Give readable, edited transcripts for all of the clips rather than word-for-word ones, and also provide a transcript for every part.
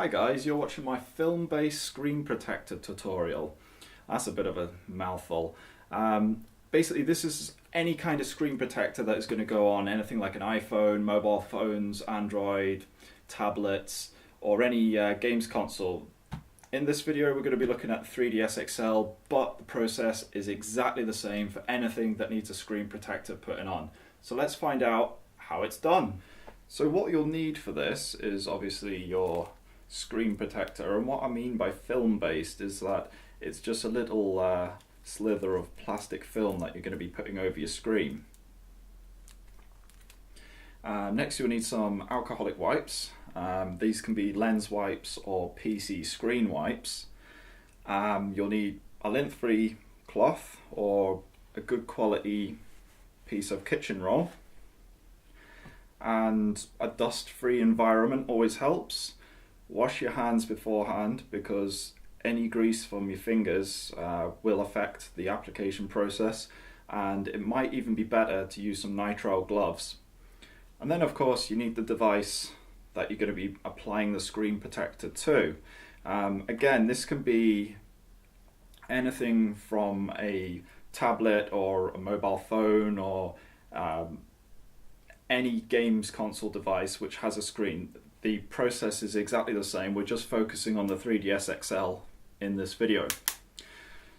Hi guys, you're watching my film-based screen protector tutorial. That's a bit of a mouthful. Basically this is any kind of screen protector that is going to go on anything like an iPhone, mobile phones, Android, tablets, or any games console. In this video we're going to be looking at 3DSxl, but the process is exactly the same for anything that needs a screen protector putting on. So let's find out how it's done. So what you'll need for this is obviously your screen protector, and what I mean by film based is that it's just a little slither of plastic film that you're going to be putting over your screen. Next you'll need some alcoholic wipes. These can be lens wipes or PC screen wipes. You'll need a lint-free cloth or a good quality piece of kitchen roll, and a dust-free environment always helps. Wash your hands beforehand because any grease from your fingers will affect the application process, and it might even be better to use some nitrile gloves. And then of course you need the device that you're going to be applying the screen protector to. Again, this can be anything from a tablet or a mobile phone or any games console device which has a screen. The process is exactly the same. We're just focusing on the 3DSxl in this video.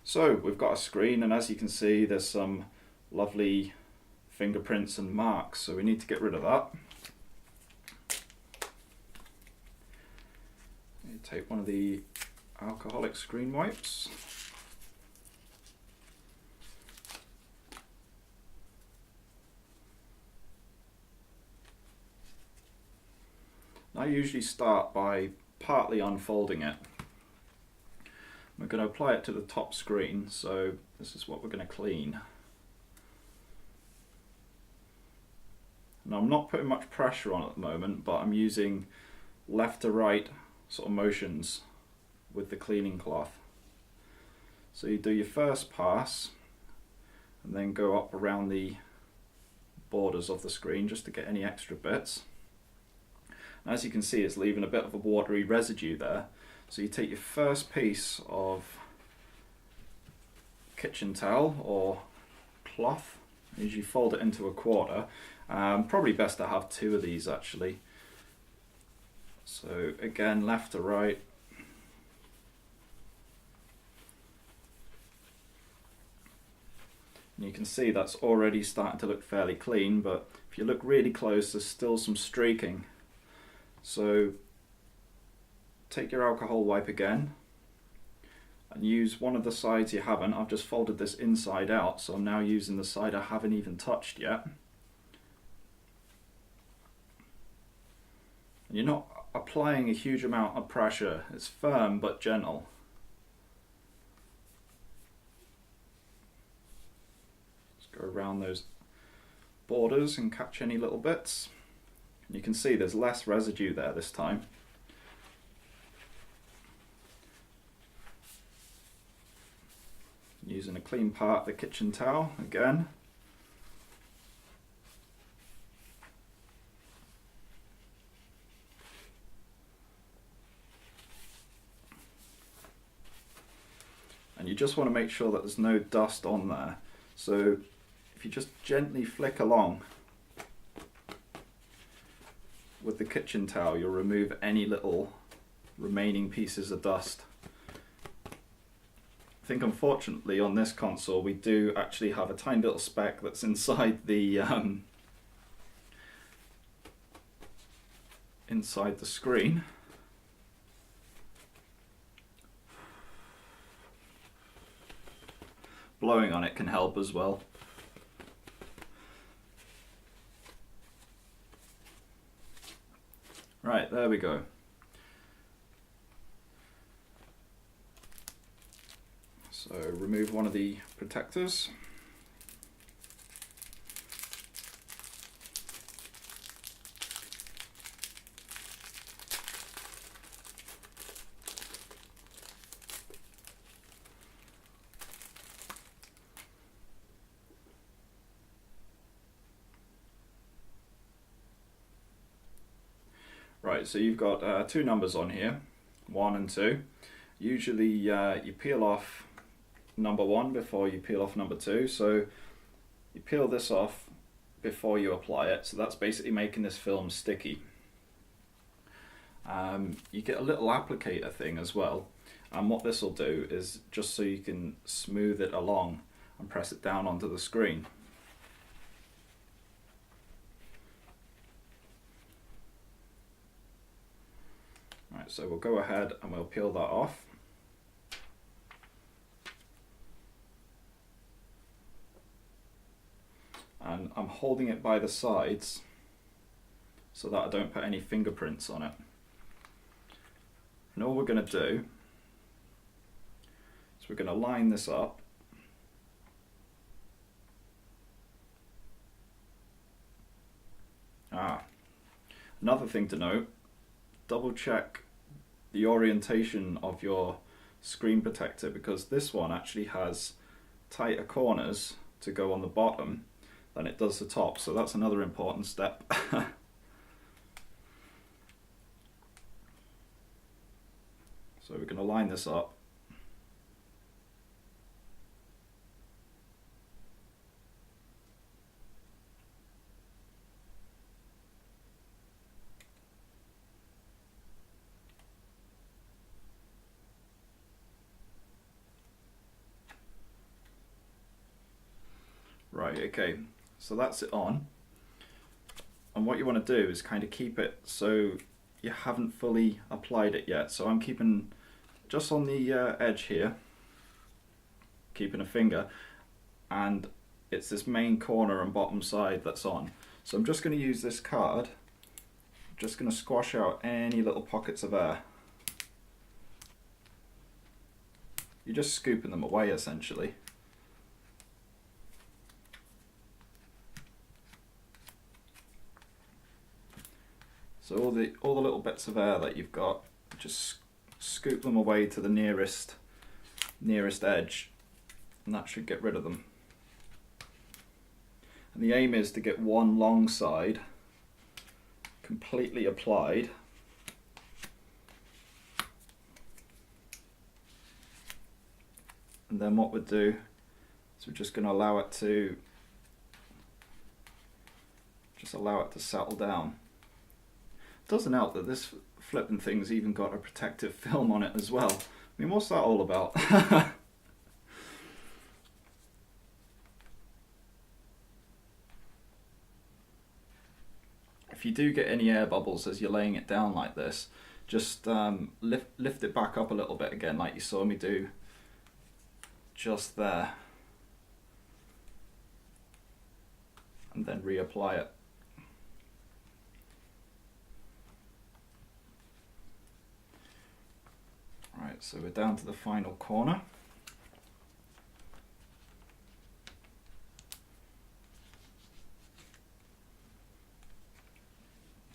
So we've got a screen, and as you can see there's some lovely fingerprints and marks, so we need to get rid of that. You take one of the alcoholic screen wipes. I usually start by partly unfolding it. We're going to apply it to the top screen, so this is what we're going to clean. Now I'm not putting much pressure on at the moment, but I'm using left to right sort of motions with the cleaning cloth. So you do your first pass and then go up around the borders of the screen just to get any extra bits. As you can see, it's leaving a bit of a watery residue there. So you take your first piece of kitchen towel or cloth, usually fold it into a quarter. Probably best to have two of these actually. So again, left to right. And you can see that's already starting to look fairly clean, but if you look really close, there's still some streaking. So take your alcohol wipe again and use one of the sides you haven't. I've just folded this inside out, so I'm now using the side I haven't even touched yet. And you're not applying a huge amount of pressure. It's firm but gentle. Just go around those borders and catch any little bits. You can see there's less residue there this time. Using a clean part of the kitchen towel again. And you just want to make sure that there's no dust on there. So if you just gently flick along with the kitchen towel, you'll remove any little remaining pieces of dust. I think unfortunately on this console we do actually have a tiny little speck that's inside the screen. Blowing on it can help as well. Right, there we go. So remove one of the protectors. Right, so you've got two numbers on here. 1 and 2. Usually you peel off number 1 before you peel off number 2, so you peel this off before you apply it, so that's basically making this film sticky. You get a little applicator thing as well, and what this will do is just so you can smooth it along and press it down onto the screen. Right, so we'll go ahead and we'll peel that off. And I'm holding it by the sides so that I don't put any fingerprints on it. And all we're going to do is we're going to line this up. Another thing to note, double check the orientation of your screen protector, because this one actually has tighter corners to go on the bottom than it does the top, so that's another important step. So we're going to line this up. Right, okay, so that's it on. And what you want to do is kind of keep it so you haven't fully applied it yet. So I'm keeping just on the edge here, keeping a finger, and it's this main corner and bottom side that's on. So I'm just going to use this card, just going to squash out any little pockets of air. You're just scooping them away essentially. So all the little bits of air that you've got, just scoop them away to the nearest edge, and that should get rid of them. And the aim is to get one long side completely applied. And then what we'll do is we're just going to allow it to settle down. Doesn't help that this flipping thing's even got a protective film on it as well. I mean, what's that all about? If you do get any air bubbles as you're laying it down like this, just lift it back up a little bit again, like you saw me do just there, and then reapply it. Right, so we're down to the final corner.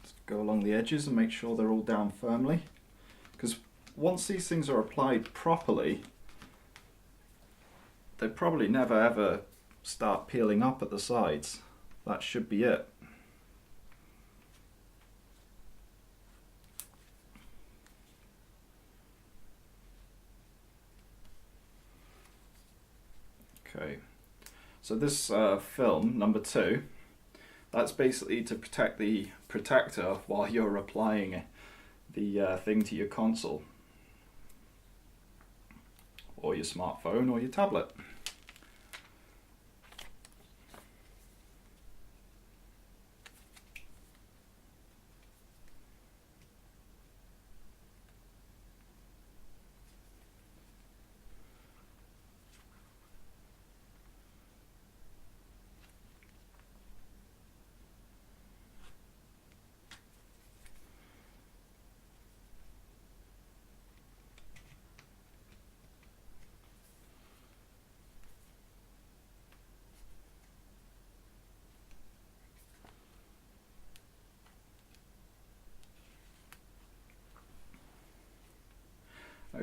Just go along the edges and make sure they're all down firmly, because once these things are applied properly, they probably never ever start peeling up at the sides. That should be it. Okay, so this film, number 2, that's basically to protect the protector while you're applying the thing to your console, or your smartphone, or your tablet.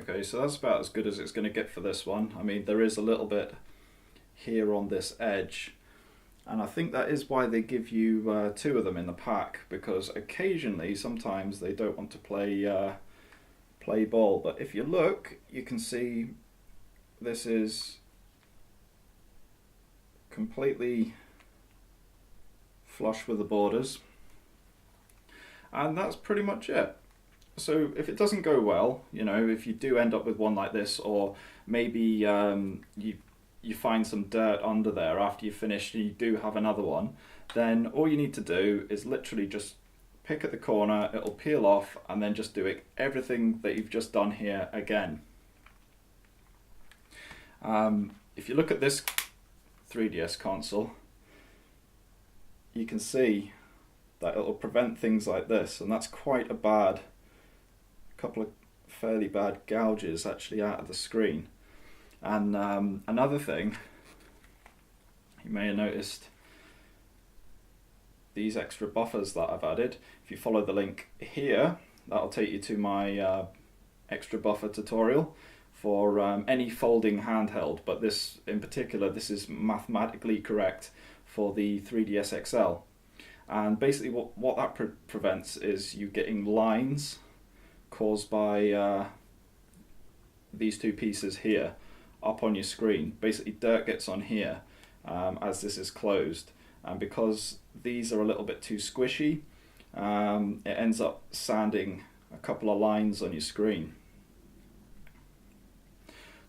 Okay, so that's about as good as it's going to get for this one. I mean, there is a little bit here on this edge, and I think that is why they give you 2 of them in the pack, because occasionally, sometimes they don't want to play play ball. But if you look, you can see this is completely flush with the borders, and that's pretty much it. So if it doesn't go well, you know, if you do end up with one like this, or maybe you find some dirt under there after you finish and you do have another one, then all you need to do is literally just pick at the corner, it'll peel off, and then just do it everything that you've just done here again. If you look at this 3DS console, you can see that it'll prevent things like this, and that's quite a couple of fairly bad gouges actually out of the screen. And another thing, you may have noticed these extra buffers that I've added. If you follow the link here, that'll take you to my extra buffer tutorial for any folding handheld, but this in particular, this is mathematically correct for the 3DSxl. And basically what that prevents is you getting lines caused by these two pieces here up on your screen. Basically dirt gets on here as this is closed, and because these are a little bit too squishy, it ends up sanding a couple of lines on your screen.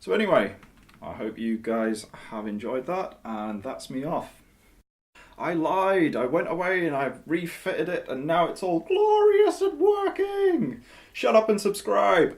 So anyway, I hope you guys have enjoyed that, and that's me off. I lied, I went away and I've refitted it and now it's all glorious and working! Shut up and subscribe!